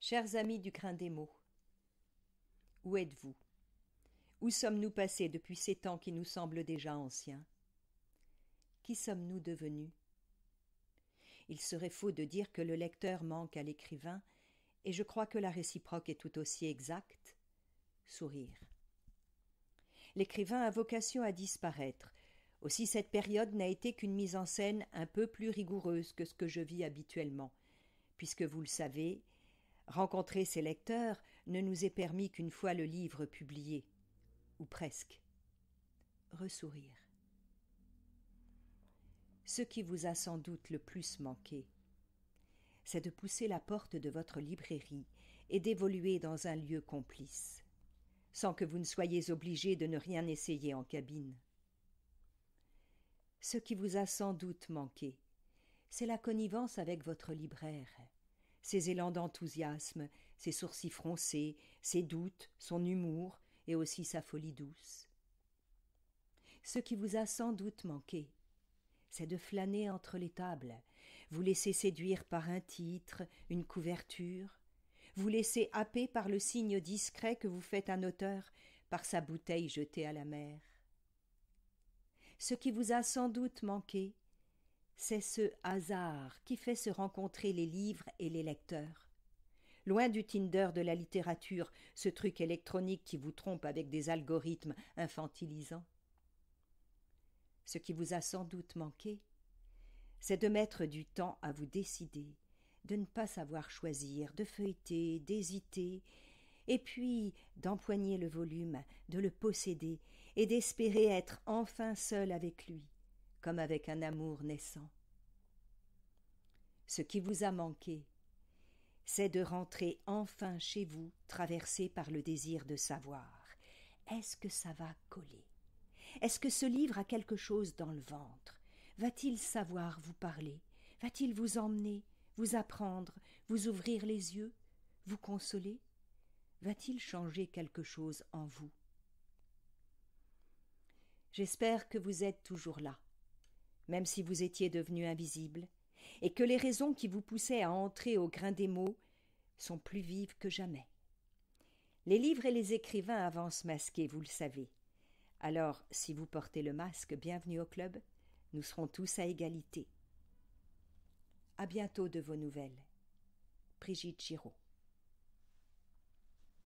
Chers amis du Grain des mots, où êtes-vous? Où sommes-nous passés depuis ces temps qui nous semblent déjà anciens? Qui sommes-nous devenus? Il serait faux de dire que le lecteur manque à l'écrivain, et je crois que la réciproque est tout aussi exacte. Sourire. L'écrivain a vocation à disparaître. Aussi cette période n'a été qu'une mise en scène un peu plus rigoureuse que ce que je vis habituellement, puisque vous le savez, rencontrer ses lecteurs ne nous est permis qu'une fois le livre publié, ou presque. Ressourire. Ce qui vous a sans doute le plus manqué, c'est de pousser la porte de votre librairie et d'évoluer dans un lieu complice, sans que vous ne soyez obligé de ne rien essayer en cabine. Ce qui vous a sans doute manqué, c'est la connivence avec votre libraire, ses élans d'enthousiasme, ses sourcils froncés, ses doutes, son humour et aussi sa folie douce. Ce qui vous a sans doute manqué, c'est de flâner entre les tables, vous laisser séduire par un titre, une couverture, vous laisser happer par le signe discret que vous fait un auteur par sa bouteille jetée à la mer. Ce qui vous a sans doute manqué, c'est ce hasard qui fait se rencontrer les livres et les lecteurs. Loin du Tinder de la littérature, ce truc électronique qui vous trompe avec des algorithmes infantilisants. Ce qui vous a sans doute manqué, c'est de mettre du temps à vous décider, de ne pas savoir choisir, de feuilleter, d'hésiter, et puis d'empoigner le volume, de le posséder, et d'espérer être enfin seul avec lui, comme avec un amour naissant. Ce qui vous a manqué, c'est de rentrer enfin chez vous, traversé par le désir de savoir. Est-ce que ça va coller? Est-ce que ce livre a quelque chose dans le ventre? Va-t-il savoir vous parler? Va-t-il vous emmener, vous apprendre, vous ouvrir les yeux, vous consoler? Va-t-il changer quelque chose en vous? J'espère que vous êtes toujours là, même si vous étiez devenu invisible, et que les raisons qui vous poussaient à entrer au Grain des mots sont plus vives que jamais. Les livres et les écrivains avancent masqués, vous le savez. Alors, si vous portez le masque, bienvenue au club, nous serons tous à égalité. À bientôt de vos nouvelles. Brigitte Giraud.